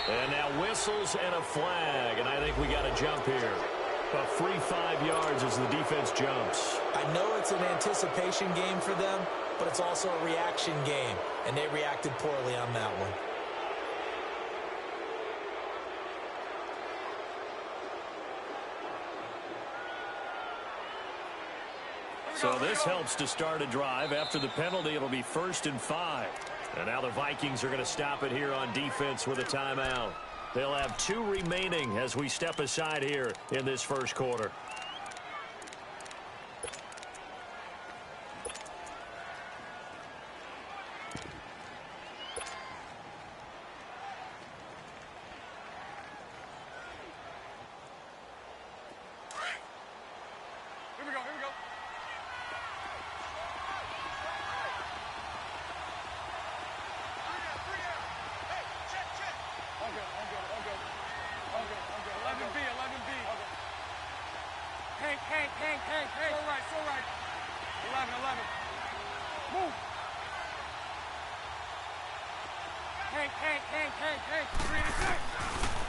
And now whistles and a flag, and I think we got a jump here. A free 5 yards as the defense jumps. I know it's an anticipation game for them, but it's also a reaction game, and they reacted poorly on that one. So this helps to start a drive. After the penalty, it'll be 1st and 5. And now the Vikings are going to stop it here on defense with a timeout. They'll have 2 remaining as we step aside here in this first quarter.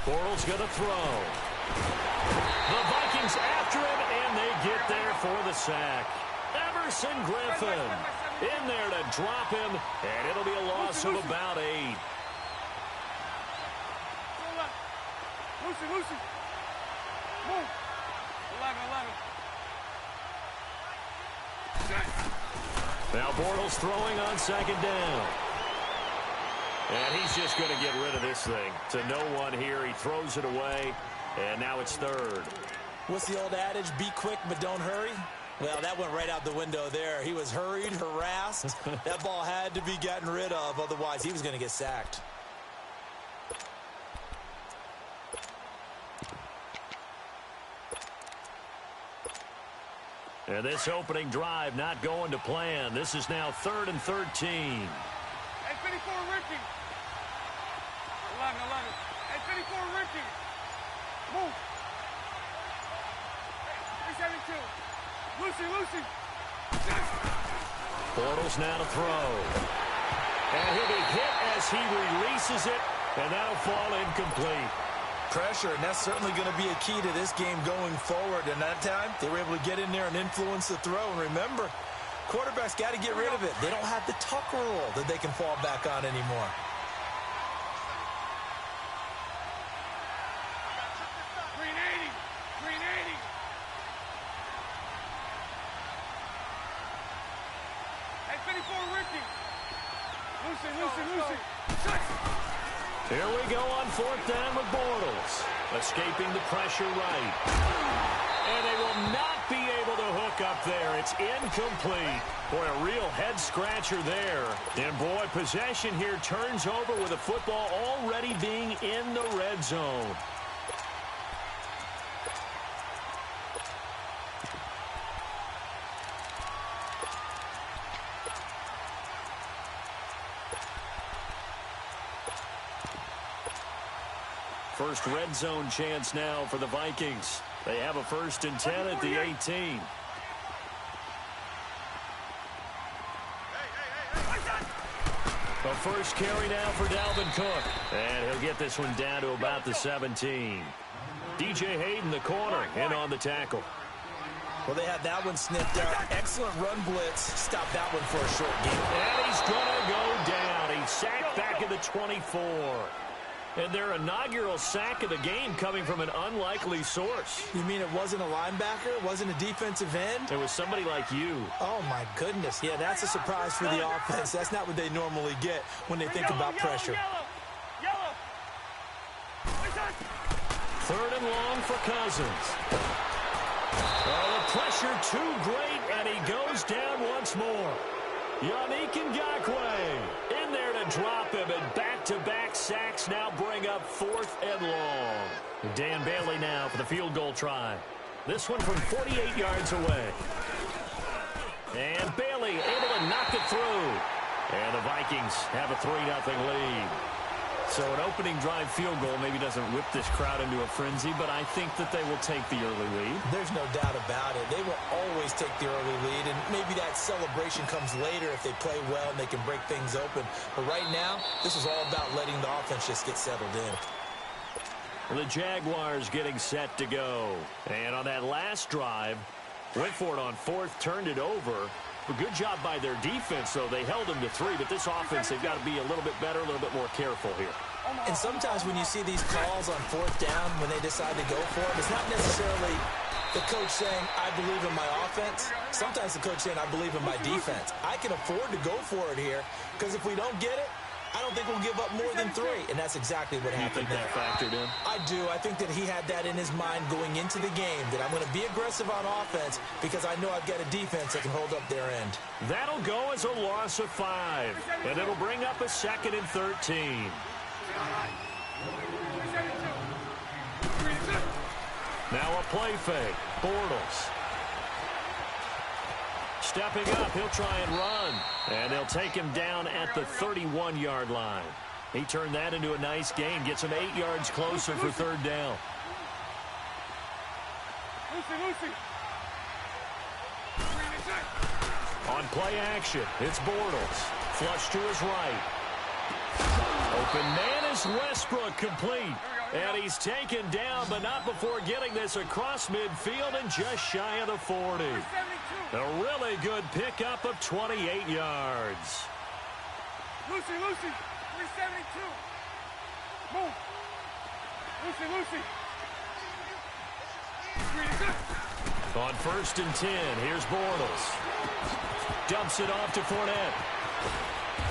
Bortles going to throw. The Vikings after him, and they get there for the sack. Everson Griffin in there to drop him, and it'll be a loss of about 8. Lucy. Move. 11. Now Bortles throwing on 2nd down. And he's just going to get rid of this thing. To no one here. He throws it away, and now it's 3rd. What's the old adage? Be quick, but don't hurry? Well, that went right out the window there. He was hurried, harassed. That ball had to be gotten rid of, otherwise he was going to get sacked. And this opening drive not going to plan. This is now 3rd and 13. Hey, 54, Ricky. 11. Hey, 54, Ricky. Move. Hey, 372. Lucy. Bortles now to throw. And he'll be hit as he releases it, and that'll fall incomplete. Pressure, and that's certainly going to be a key to this game going forward. And that time, they were able to get in there and influence the throw. And remember, quarterbacks got to get rid of it. They don't have the tuck rule that they can fall back on anymore. Lucy. Here we go on 4th down with Bortles. Escaping the pressure right. And they will not be able to hook up there. It's incomplete. Boy, a real head-scratcher there. And, boy, possession here turns over with the football already being in the red zone. First red zone chance now for the Vikings. They have a 1st and 10 at the 18. A first carry now for Dalvin Cook. And he'll get this one down to about the 17. DJ Hayden, the corner, in on the tackle. Well, they had that one snipped out. Excellent run blitz. Stop that one for a short game. And he's going to go down. He's sacked back at the 24. And their inaugural sack of the game coming from an unlikely source. You mean it wasn't a linebacker? It wasn't a defensive end? It was somebody like you. Oh, my goodness. Yeah, that's a surprise for the offense. That's not what they normally get when they think about pressure. Yellow. 3rd and long for Cousins. Oh, the pressure too great, and he goes down once more. Yannick Ngakoue in there to drop him, and back-to-back sacks now bring up 4th and long. Dan Bailey now for the field goal try. This one from 48 yards away. And Bailey able to knock it through. And the Vikings have a 3-0 lead. So an opening drive field goal maybe doesn't whip this crowd into a frenzy, but I think that they will take the early lead. There's no doubt about it. They will always take the early lead, and maybe that celebration comes later if they play well and they can break things open. But right now, this is all about letting the offense just get settled in. The Jaguars getting set to go. And on that last drive, went for it on fourth, turned it over. A good job by their defense, though. They held them to 3, but this offense, they've got to be a little bit better, a little bit more careful here. And sometimes when you see these calls on fourth down, when they decide to go for it, it's not necessarily the coach saying, I believe in my offense. Sometimes the coach saying, I believe in my defense. I can afford to go for it here, because if we don't get it, I don't think we'll give up more than 3, and that's exactly what happened there. You think that factored in? I do. I think that he had that in his mind going into the game, that I'm going to be aggressive on offense because I know I've got a defense that can hold up their end. That'll go as a loss of 5, and it'll bring up a 2nd and 13. Now a play fake. Bortles. Stepping up, he'll try and run. And they'll take him down at the 31-yard line. He turned that into a nice gain. Gets him 8 yards closer for 3rd down. On play action, it's Bortles. Flush to his right. Open man is Westbrook, complete. And he's taken down, but not before getting this across midfield and just shy of the 40. A really good pickup of 28 yards. Lucy, 372. Move. Lucy. On 1st and 10, here's Bortles. Dumps it off to Fournette.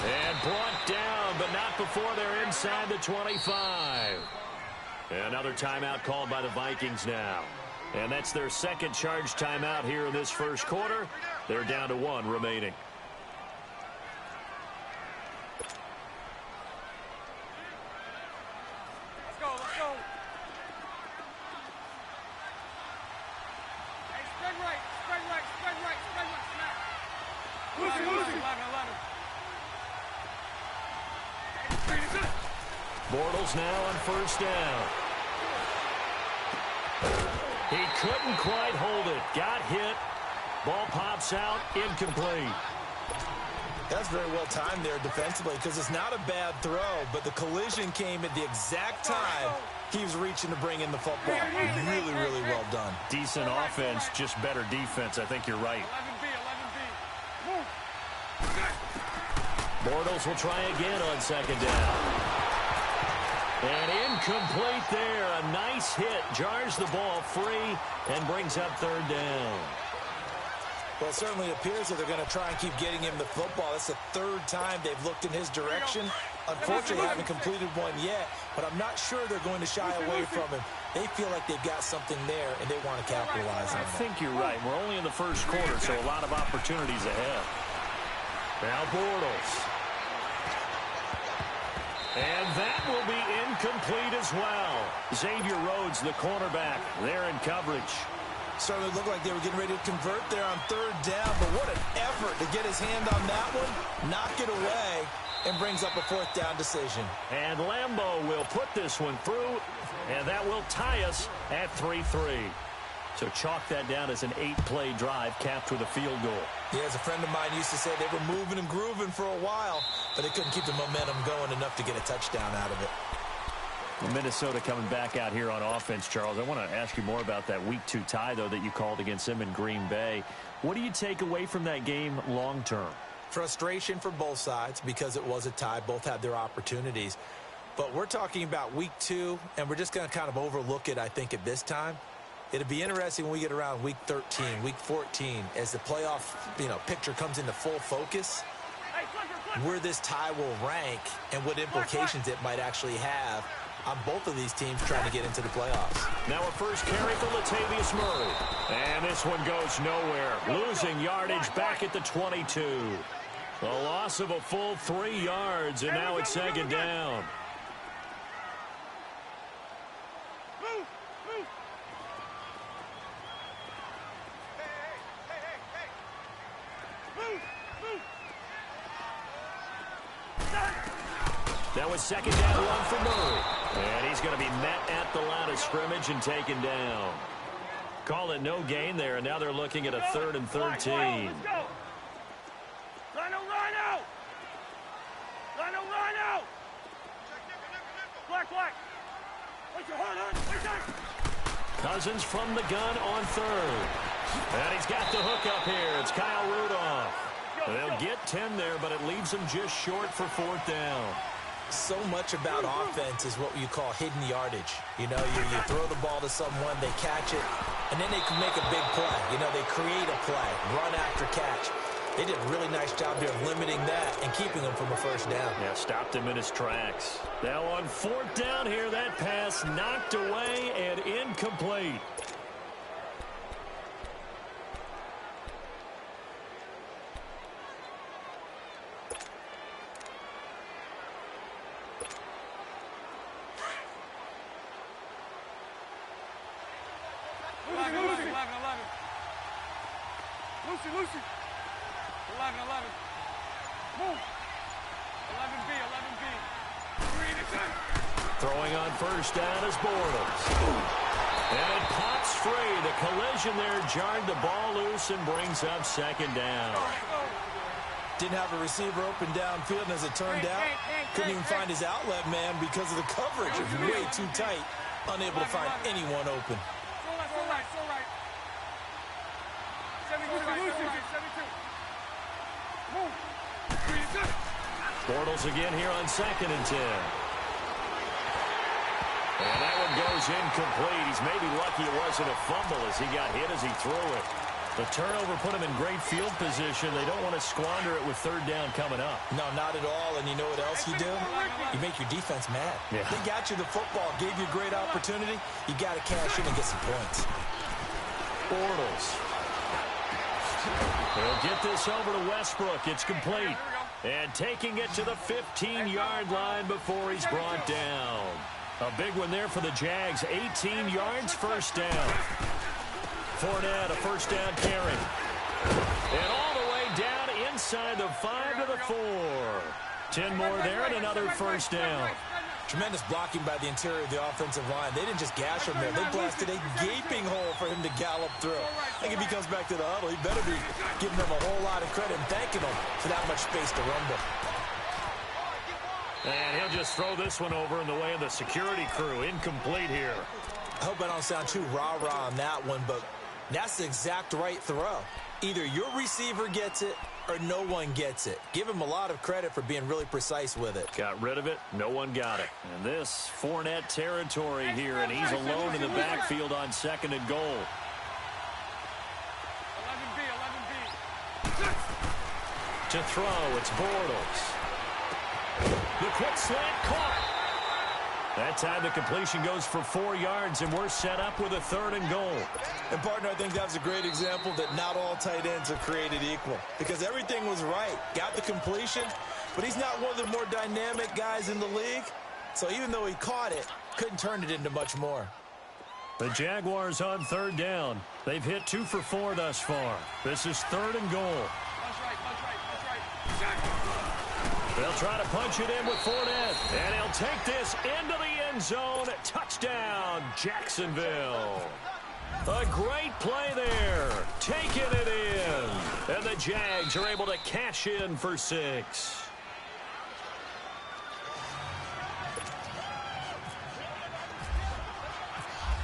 And brought down, but not before they're inside the 25. Another timeout called by the Vikings now. And that's their 2nd charge timeout here in this 1st quarter. They're down to 1 remaining. Let's go. Hey, spread right. Smack. Lucy. 11. Bortles now on 1st down. He couldn't quite hold it. Got hit. Ball pops out. Incomplete. That's very well timed there defensively because it's not a bad throw, but the collision came at the exact time he was reaching to bring in the football. Really, really well done. Decent offense, just better defense. I think you're right. 11B. Move. Bortles will try again on 2nd down. And incomplete there. A nice hit. Jars the ball free and brings up 3rd down. Well, it certainly appears that they're going to try and keep getting him the football. That's the 3rd time they've looked in his direction. Unfortunately, haven't completed one yet, but I'm not sure they're going to shy away from him. They feel like they've got something there, and they want to capitalize on it. I think you're right. We're only in the 1st quarter, so a lot of opportunities ahead. Now Bortles. And that will be incomplete as well. Xavier Rhodes, the cornerback, there in coverage. Certainly looked like they were getting ready to convert there on 3rd down, but what an effort to get his hand on that one, knock it away, and brings up a 4th down decision. And Lambeau will put this one through, and that will tie us at 3-3. So chalk that down as an 8-play drive capped with a field goal. Yeah, as a friend of mine used to say, they were moving and grooving for a while, but they couldn't keep the momentum going enough to get a touchdown out of it. Minnesota coming back out here on offense, Charles. I want to ask you more about that Week 2 tie, though, that you called against them in Green Bay. What do you take away from that game long term? Frustration for both sides because it was a tie. Both had their opportunities. But we're talking about Week 2, and we're just going to kind of overlook it, I think, at this time. It'll be interesting when we get around Week 13, Week 14, as the playoff picture comes into full focus, where this tie will rank and what implications it might actually have on both of these teams trying to get into the playoffs. Now a first carry for Latavius Murray. And this one goes nowhere. Losing yardage back at the 22. A loss of a full 3 yards, and now it's 2nd down. That was second down, one for Murray. And he's going to be met at the line of scrimmage and taken down. Call it no gain there, and now they're looking at a 3rd and 13. Let's go. Rhino! Black! Wait your heart, Cousins from the gun on 3rd. And he's got the hook up here. It's Kyle Rudolph. They'll get 10 there, but it leaves them just short for 4th down. So much about offense is what you call hidden yardage. You know, you throw the ball to someone, they catch it, and then they can make a big play. You know, they create a play, run after catch. They did a really nice job here of limiting that and keeping him from a 1st down. Yeah, stopped him in his tracks. Now on 4th down here, that pass knocked away and incomplete. Lucy. 11. Move. 11B. Throwing on 1st down is Bortles. And it pops free. The collision there jarred the ball loose and brings up 2nd down. Didn't have a receiver open downfield, and as it turned out, couldn't even find his outlet man because of the coverage. It was way too tight, unable to find anyone open. So right. 72. Move. Bortles again here on 2nd and 10. And that one goes incomplete. He's maybe lucky it wasn't a fumble as he got hit as he threw it. The turnover put him in great field position. They don't want to squander it with 3rd down coming up. No, not at all. And you know what else you do? You make your defense mad. Yeah. They got you the football, gave you a great opportunity. You got to cash in and get some points. Bortles. He'll get this over to Westbrook. It's complete. And taking it to the 15-yard line before he's brought down. A big one there for the Jags. 18 yards, 1st down. Fournette, a 1st down carry. And all the way down inside the 5 to the 4. 10 more there and another 1st down. Tremendous blocking by the interior of the offensive line. They didn't just gash him there. They blasted a gaping hole for him to gallop through. I think if he comes back to the huddle, he better be giving them a whole lot of credit and thanking them for that much space to rumble. And he'll just throw this one over in the way of the security crew. Incomplete here. I hope I don't sound too rah-rah on that one, but that's the exact right throw. Either your receiver gets it or no one gets it. Give him a lot of credit for being really precise with it. Got rid of it. No one got it. And this Fournette territory here, and he's alone in the backfield on 2nd and goal. 11B. To throw, it's Bortles. The quick slant caught. That time the completion goes for 4 yards, and we're set up with a 3rd and goal. And, partner, I think that was a great example that not all tight ends are created equal because everything was right. Got the completion, but he's not one of the more dynamic guys in the league. So even though he caught it, couldn't turn it into much more. The Jaguars on 3rd down. They've hit 2 for 4 thus far. This is 3rd and goal. Punch right. They'll try to punch it in with Fournette. And he'll take this into the end zone. Touchdown, Jacksonville. A great play there. Taking it in. And the Jags are able to cash in for 6.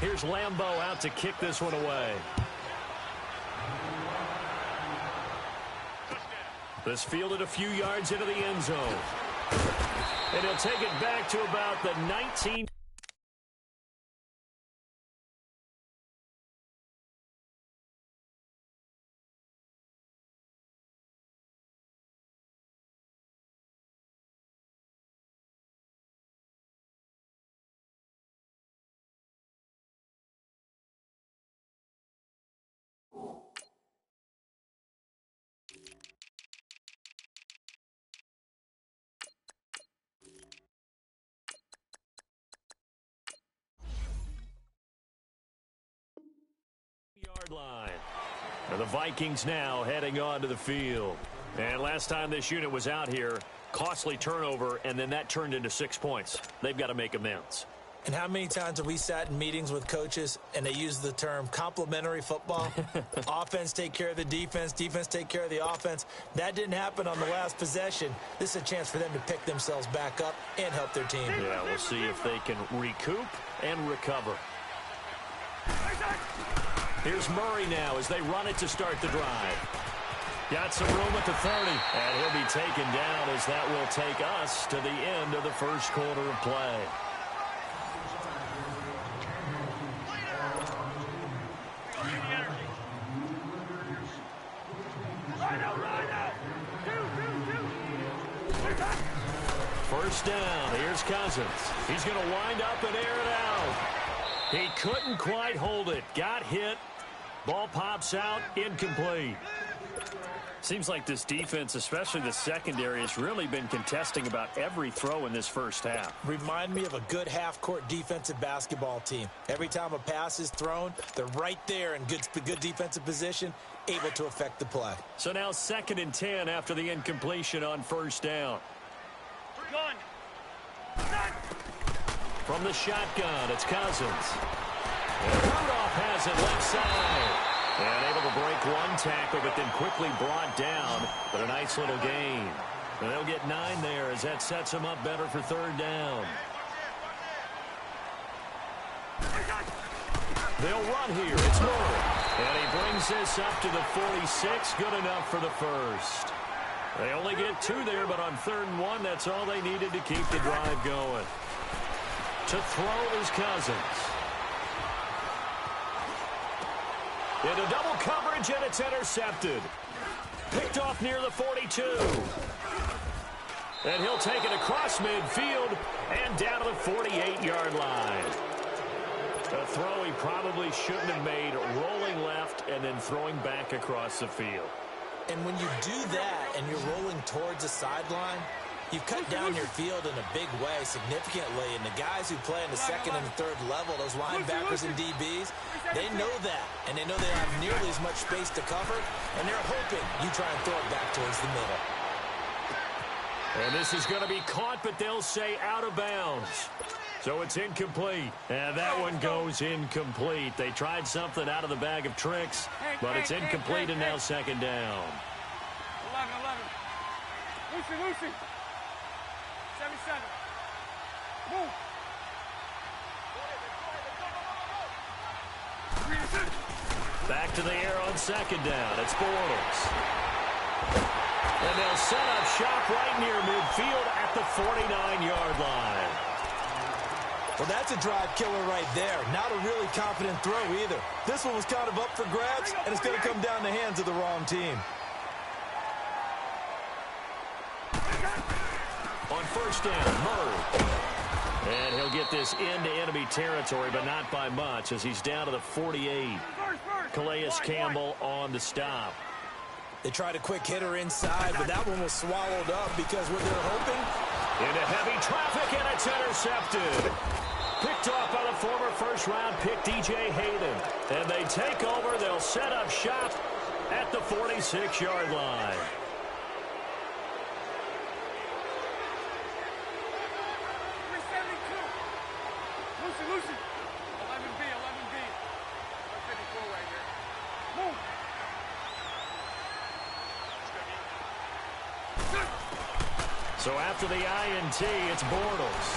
Here's Lambeau out to kick this one away. This fielded a few yards into the end zone. And he'll take it back to about the 19. Yard line. And the Vikings now heading onto the field. And last time this unit was out here, Costly turnover, and then that turned into 6 points. They've got to make amends. And how many times have we sat in meetings with coaches and they use the term complementary football? Offense take care of the defense, defense take care of the offense. That didn't happen on the last possession. This is a chance for them to pick themselves back up and help their team. Yeah, we'll see if they can recoup and recover. Here's Murray now as they run it to start the drive. Got some room at the 30, and he'll be taken down as that will take us to the end of the first quarter of play. First down, here's Cousins. He's going to wind up and air it out. He couldn't quite hold it. Got hit. Ball pops out, incomplete. Seems like this defense, especially the secondary, has really been contesting about every throw in this first half. Remind me of a good half-court defensive basketball team. Every time a pass is thrown, they're right there in good defensive position, able to affect the play. So now 2nd and 10 after the incompletion on first down. From the shotgun, it's Cousins. And Rudolph has it left side. And able to break one tackle, but then quickly brought down. But a nice little gain. And they'll get 9 there as that sets them up better for 3rd down. They'll run here. It's Murray. And he brings this up to the 46. Good enough for the first. They only get 2 there, but on 3rd and 1, that's all they needed to keep the drive going. To throw is Cousins. Into double coverage, and it's intercepted. Picked off near the 42. And he'll take it across midfield and down to the 48-yard line. A throw he probably shouldn't have made, rolling left and then throwing back across the field. And when you do that and you're rolling towards the sideline, you've cut down your field in a big way significantly. And the guys who play in the 2nd and 3rd level, those linebackers and DBs, they know that. And they know they don't have nearly as much space to cover. And they're hoping you try and throw it back towards the middle. And this is going to be caught, but they'll say out of bounds. So it's incomplete. And that one goes incomplete. They tried something out of the bag of tricks, but it's incomplete and now 2nd down. 11. Lucy. 77. Move. Back to the air on 2nd down. It's Bortles. And they'll set up shop right near midfield at the 49-yard line. Well, that's a drive killer right there. Not a really confident throw either. This one was kind of up for grabs, and it's going to come down the hands of the wrong team. On first down, Murray. And he'll get this into enemy territory, but not by much as he's down to the 48. Calais Campbell on the stop. They tried a quick hitter inside, but that one was swallowed up because what they're hoping. Into heavy traffic, and it's intercepted. Picked off by the former first-round pick, DJ Hayden. And they take over. They'll set up shop at the 46-yard line. Lucy. 11B. 54 right here. Move. So after the INT, it's Bortles.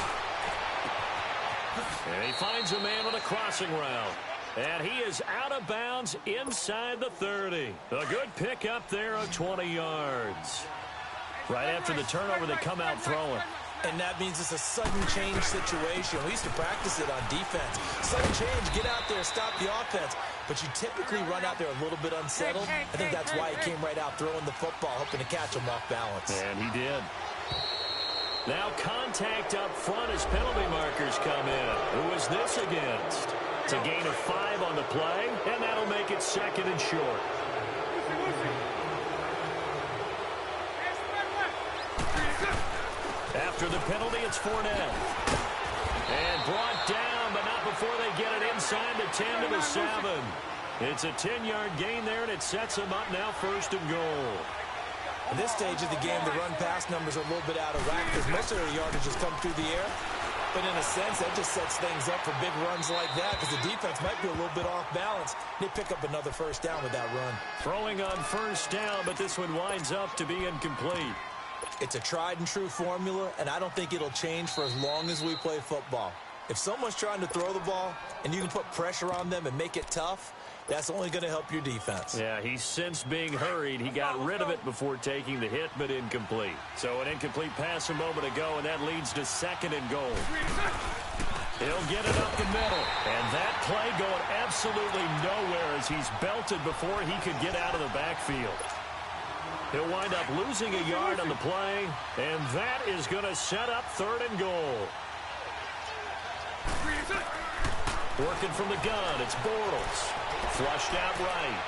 And he finds a man with a crossing route. And he is out of bounds inside the 30. A good pick up there of 20 yards. Right after the turnover, they come out throwing. And that means it's a sudden change situation. We used to practice it on defense. Sudden change, get out there, stop the offense. But you typically run out there a little bit unsettled. I think that's why he came right out throwing the football, hoping to catch him off balance. And he did. Now contact up front as penalty markers come in. Who is this against? It's a gain of 5 on the play, and that'll make it 2nd and short. After the penalty, it's Fournette. And brought down, but not before they get it inside the 10 to the 7. It's a 10-yard gain there, and it sets them up now 1st and goal. At this stage of the game, the run-pass numbers are a little bit out of whack because most of their yardage has come through the air. But in a sense, that just sets things up for big runs like that because the defense might be a little bit off balance. They pick up another first down with that run. Throwing on first down, but this one winds up to be incomplete. It's a tried-and-true formula, and I don't think it'll change for as long as we play football. If someone's trying to throw the ball and you can put pressure on them and make it tough, that's only going to help your defense. Yeah, he's since being hurried. He got rid of it before taking the hit, but incomplete. So an incomplete pass a moment ago, and that leads to 2nd and goal. He'll get it up the middle. And that play going absolutely nowhere as he's belted before he could get out of the backfield. He'll wind up losing a yard on the play, and that is going to set up 3rd and goal. Working from the gun, it's Bortles. Flushed out right.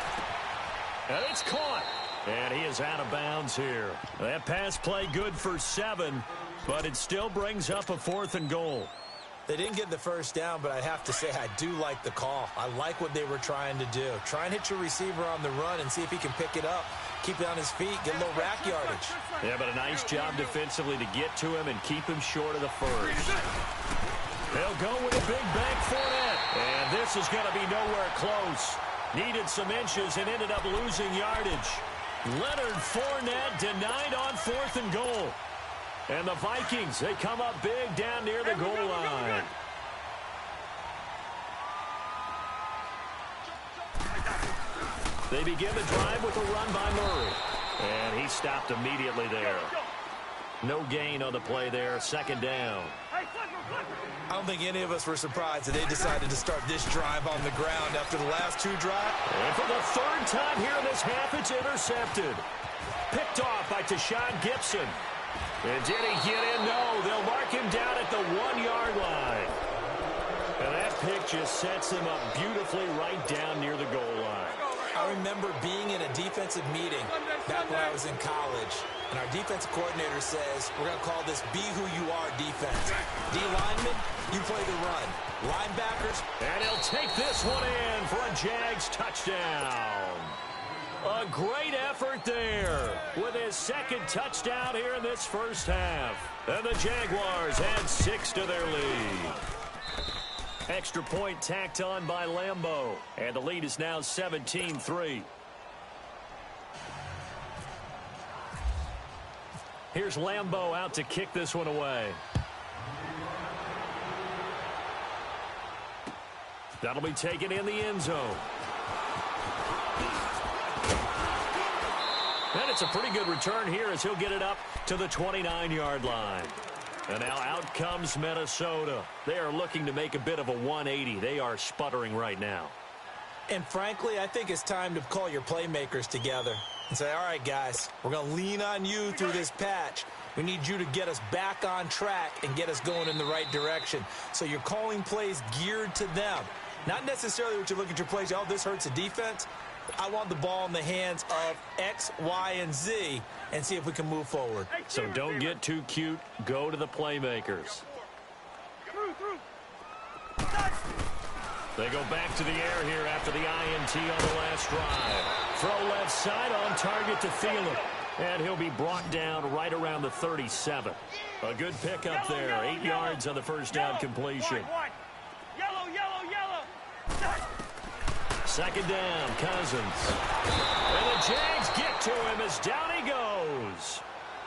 And it's caught. And he is out of bounds here. That pass play good for 7, but it still brings up a 4th and goal. They didn't get the first down, but I have to say I do like the call. I like what they were trying to do. Try and hit your receiver on the run and see if he can pick it up. Keep it on his feet, get a little rack yardage. Yeah, but a nice job defensively to get to him and keep him short of the first. They'll go with a big bank Fournette. And this is going to be nowhere close. Needed some inches and ended up losing yardage. Leonard Fournette denied on 4th and goal. And the Vikings, they come up big down near the goal line. They begin the drive with a run by Murray. And he stopped immediately there. No gain on the play there, 2nd down. I don't think any of us were surprised that they decided to start this drive on the ground after the last 2 drives. And for the 3rd time here in this half, it's intercepted. Picked off by Tashawn Gibson. And did he get in? No, they'll mark him down at the 1-yard line. And that pick just sets him up beautifully right down near the goal line. I remember being in a defensive meeting back when I was in college, and our defensive coordinator says, we're going to call this Be Who You Are defense. D linemen, you play the run. Linebackers. And he'll take this one in for a Jags touchdown. A great effort there with his 2nd touchdown here in this first half. And the Jaguars add 6 to their lead. Extra point tacked on by Lambeau. And the lead is now 17-3. Here's Lambeau out to kick this one away. That'll be taken in the end zone. And it's a pretty good return here as he'll get it up to the 29-yard line. And now out comes Minnesota. They are looking to make a bit of a 180. They are sputtering right now. And frankly, I think it's time to call your playmakers together and say, all right, guys, we're going to lean on you through this patch. We need you to get us back on track and get us going in the right direction. So you're calling plays geared to them. Not necessarily what you look at your plays, oh, this hurts the defense. I want the ball in the hands of X, Y, and Z and see if we can move forward. So don't get too cute. Go to the playmakers. They go back to the air here after the INT on the last drive. Throw left side on target to Thielen. And he'll be brought down right around the 37. A good pickup there. 8 yards on the first down completion. Second down, Cousins. And the Jags get to him as down he goes.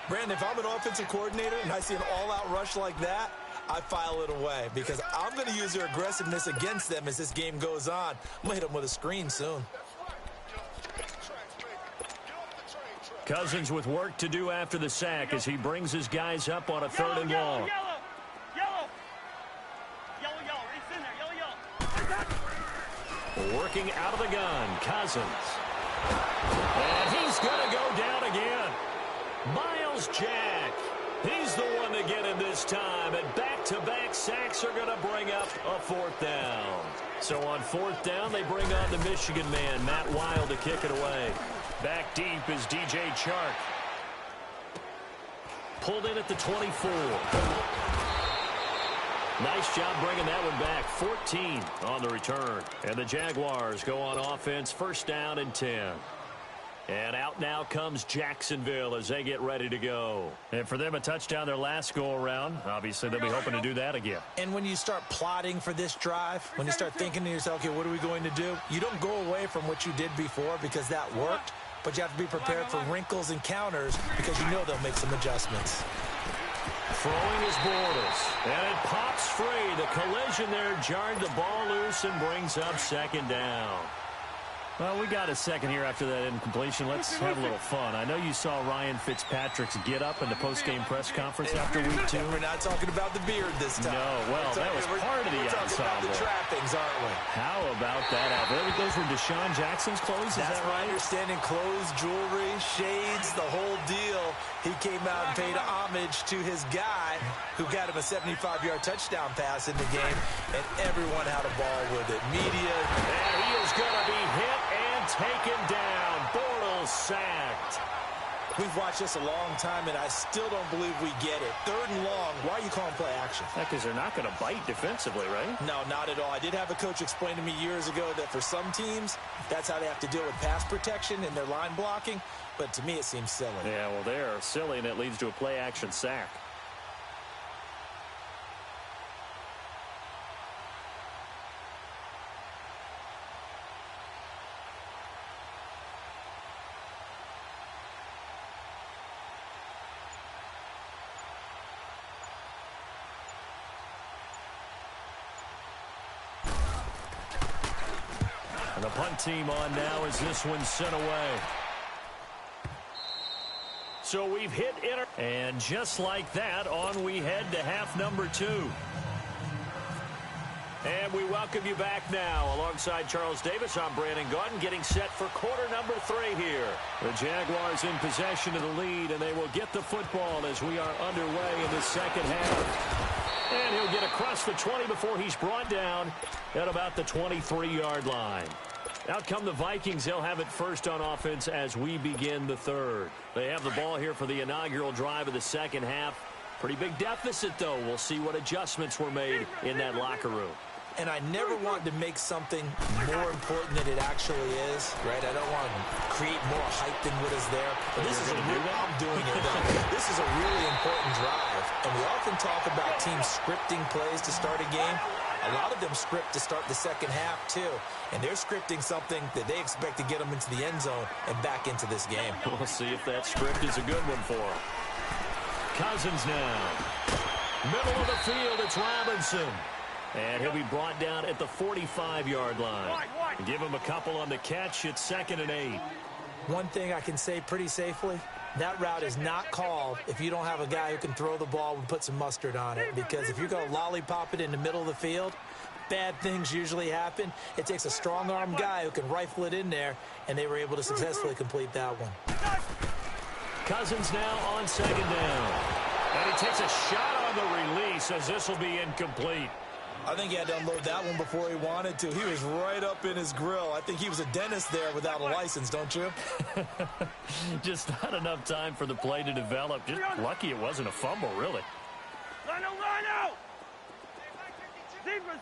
Brandon, if I'm an offensive coordinator and I see an all-out rush like that, I file it away because I'm going to use their aggressiveness against them as this game goes on. I'm going to hit them with a screen soon. Cousins with work to do after the sack as he brings his guys up on a 3rd and long. Working out of the gun, Cousins. And he's going to go down again. Miles Jack. He's the one to get him this time. And back-to-back sacks are going to bring up a 4th down. So on 4th down, they bring on the Michigan man, Matt Wild, to kick it away. Back deep is DJ Chark. Pulled in at the 24. Nice job bringing that one back. 14 on the return. And the Jaguars go on offense, 1st down and 10. And out now comes Jacksonville as they get ready to go. And for them, a touchdown their last go-around. Obviously, they'll be hoping to do that again. And when you start plotting for this drive, when you start thinking to yourself, okay, what are we going to do? You don't go away from what you did before because that worked, but you have to be prepared for wrinkles and counters because you know they'll make some adjustments. Throwing is Bortles, and it pops free. The collision there jarred the ball loose and brings up second down. Well, we got a second here after that incompletion. Let's have a little fun. I know you saw Ryan Fitzpatrick's get up in the post-game press conference after week 2. We're not talking about the beard this time. No, well, that was part of the ensemble. We're talking about the trappings, aren't we? How about that? Those were Deshaun Jackson's clothes, is that right? My understanding, clothes, jewelry, shades, the whole deal. He came out and paid homage to his guy who got him a 75-yard touchdown pass in the game, and everyone had a ball with it. Media. And he is going to be hit and taken down. Bortles sacked. We've watched this a long time, and I still don't believe we get it. 3rd and long, why are you calling play action? Because they're not going to bite defensively, right? No, not at all. I did have a coach explain to me years ago that for some teams, that's how they have to deal with pass protection and their line blocking, but to me it seems silly. Yeah, well, they're silly, and it leads to a play action sack. And the punt team on now as this one's sent away. So we've hit and just like that, on we head to half number 2. And we welcome you back now. Alongside Charles Davis, I'm Brandon Gaudin, getting set for quarter number 3 here. The Jaguars in possession of the lead, and they will get the football as we are underway in the second half. And he'll get across the 20 before he's brought down at about the 23-yard line. Out come the Vikings. They'll have it first on offense as we begin the 3rd. They have the ball here for the inaugural drive of the second half. Pretty big deficit, though. We'll see what adjustments were made in that locker room. And I never wanted to make something more important than it actually is, right? I don't want to create more hype than what is there. But this is I'm doing it, though. This is a really important drive. And we often talk about teams scripting plays to start a game. A lot of them script to start the second half, too. And they're scripting something that they expect to get them into the end zone and back into this game. We'll see if that script is a good one for them. Cousins now. Middle of the field, it's Robinson. And he'll be brought down at the 45-yard line. Give him a couple on the catch. It's 2nd and 8. One thing I can say pretty safely, that route is not called if you don't have a guy who can throw the ball and put some mustard on it. Because if you're going to lollipop it in the middle of the field, bad things usually happen. It takes a strong-arm guy who can rifle it in there, and they were able to successfully complete that one. Cousins now on 2nd down. And he takes a shot on the release as this will be incomplete. I think he had to unload that one before he wanted to. He was right up in his grill. I think he was a dentist there without a license, don't you? Just not enough time for the play to develop. Just lucky it wasn't a fumble, really. Rhino! Zebra!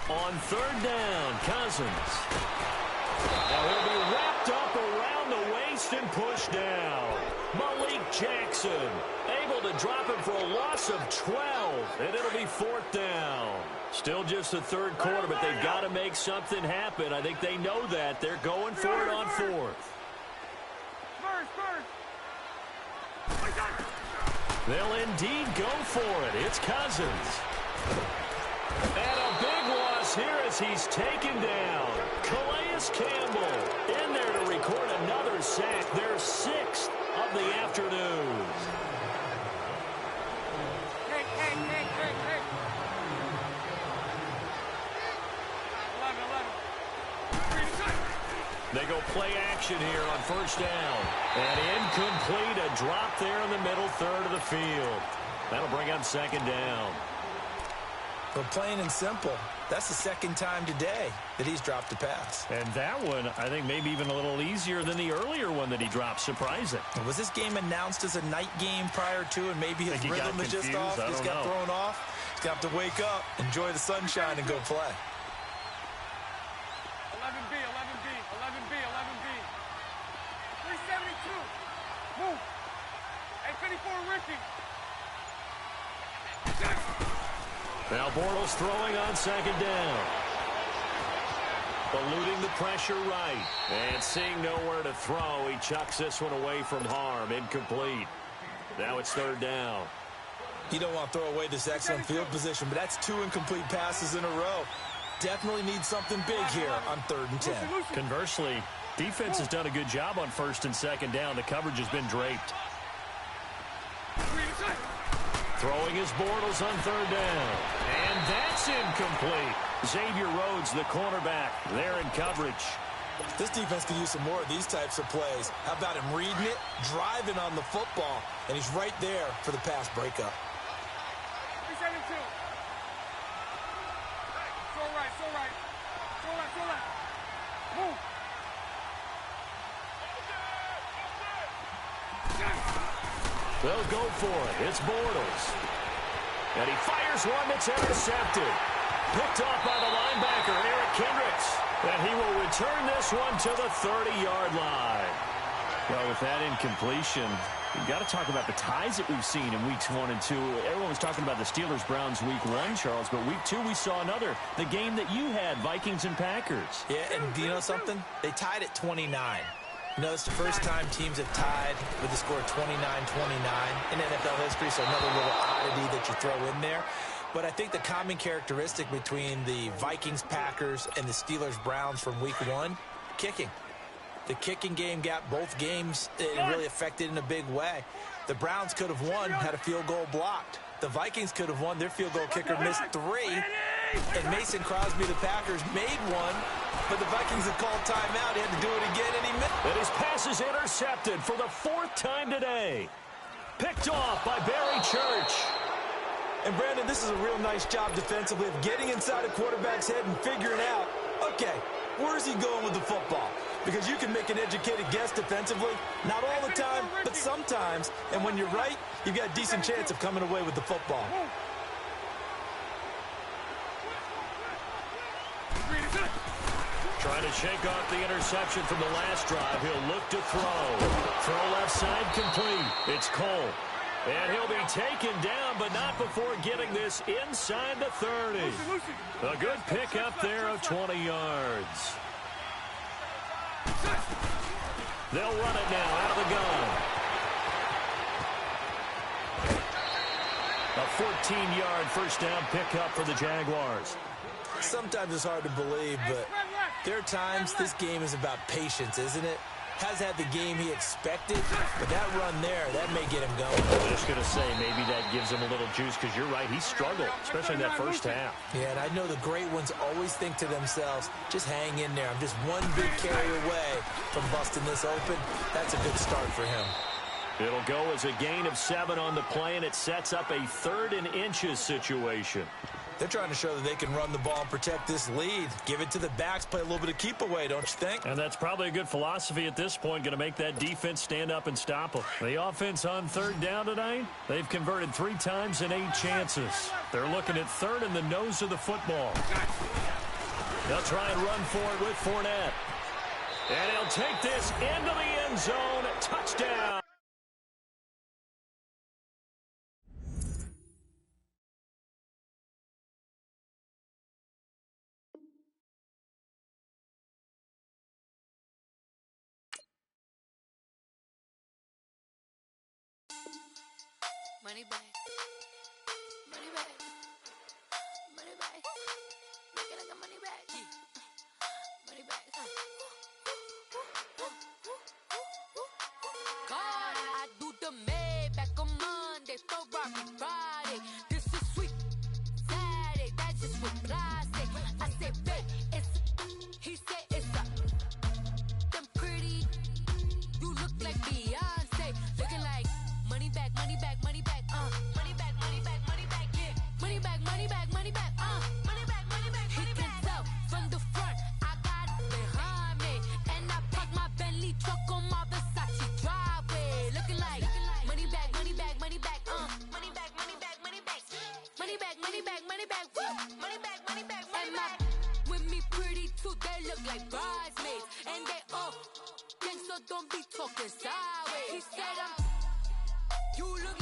On 3rd down, Cousins. Now he'll be wrapped up around the waist and pushed down. Malik Jackson able to drop him for a loss of 12, and it'll be 4th down. Still just the 3rd quarter, but they've got to make something happen. I think they know that. They're going for it on 4th. They'll indeed go for it. It's Cousins. And a big loss here as he's taken down. Calais Campbell in there to record another sack. Their 6th of the afternoon. Hey. 11. They go play action here on 1st down. And incomplete, a drop there in the middle 3rd of the field. That'll bring up 2nd down. But plain and simple, that's the 2nd time today that he's dropped a pass. And that one, I think, maybe even a little easier than the earlier one that he dropped. Surprising. Was this game announced as a night game prior to, and maybe his rhythm is just off? Just got thrown off? He's got to wake up, enjoy the sunshine, and go play. 11B. Now Bortles throwing on second down. Eluding the pressure right. And seeing nowhere to throw, he chucks this one away from harm. Incomplete. Now it's third down. You don't want to throw away this excellent field position, but that's 2 incomplete passes in a row. Definitely need something big here on 3rd and 10. Conversely, defense has done a good job on 1st and 2nd down. The coverage has been draped. Throwing his Bortles on 3rd down. And that's incomplete. Xavier Rhodes, the cornerback, there in coverage. This defense could use some more of these types of plays. How about him reading it, driving on the football, and he's right there for the pass breakup. They'll go for it. It's Bortles. And he fires one that's intercepted. Picked off by the linebacker, Eric Kendricks. And he will return this one to the 30-yard line. Well, with that incompletion, we've got to talk about the ties that we've seen in weeks 1 and 2. Everyone was talking about the Steelers-Browns week 1, Charles, but week 2 we saw another. The game that you had, Vikings and Packers. Yeah, and do you know something? They tied at 29. You know, it's the first time teams have tied with the score 29-29 in NFL history, so another little oddity that you throw in there. But I think the common characteristic between the Vikings, Packers, and the Steelers-Browns from week 1, kicking. The kicking game got both games really affected in a big way. The Browns could have won had a field goal blocked. The Vikings could have won. Their field goal kicker missed 3. And Mason Crosby, the Packers, made 1. But the Vikings had called timeout. He had to do it again, and he missed. And his pass is intercepted for the 4th time today. Picked off by Barry Church. And, Brandon, this is a real nice job defensively of getting inside a quarterback's head and figuring out, okay, where's he going with the football? Because you can make an educated guess defensively, not all the time, but sometimes. And when you're right, you've got a decent chance of coming away with the football. Trying to shake off the interception from the last drive. He'll look to throw. Throw left side complete. It's Cole. And he'll be taken down, but not before getting this inside the 30. A good pickup there of 20 yards. They'll run it now out of the gun. A 14-yard first down pickup for the Jaguars. Sometimes it's hard to believe, but there are times this game is about patience, isn't it? Has had the game he expected, but that run there, that may get him going. I'm just going to say, maybe that gives him a little juice, because you're right, he struggled, especially in that first half. Yeah, and I know the great ones always think to themselves, just hang in there. I'm just one big carry away from busting this open. That's a good start for him. It'll go as a gain of 7 on the play, and it sets up a 3rd and inches situation. They're trying to show that they can run the ball and protect this lead. Give it to the backs, play a little bit of keep away, don't you think? And that's probably a good philosophy at this point, going to make that defense stand up and stop them. The offense on 3rd down tonight, they've converted 3 times in 8 chances. They're looking at 3rd in the nose of the football. They'll try and run for it with Fournette. And he'll take this into the end zone. Touchdown. Money back. Money back. Money back. Make it like a money back. Money back. God, I do the Maybach on Monday, Ferrari Friday. This is sweet Saturday, that's just what classic. I said, babe, it's he said it's a them pretty. You look like Beyonce, looking like money back, money back, money back, money back, money back, money back, yeah. Money back, money back, money back, money back, money back. He can tell from the front, I got it behind me, and I park my Bentley truck on my Versace driveway, looking like money back, money back, money back, money back, money back, money back, money back, money back, money back, woo, money back, money back, money back. With me pretty too, they look like bridesmaids, and they all gang, so don't be talking sideways. He said you look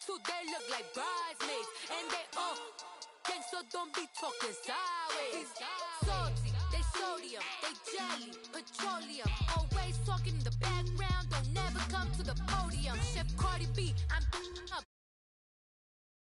too, they look like bridesmaids. And they all gangsta, don't be talking sideways. Salty, they sodium, they jelly, petroleum. Always talking in the background, don't never come to the podium. Chef Cardi B, I'm up.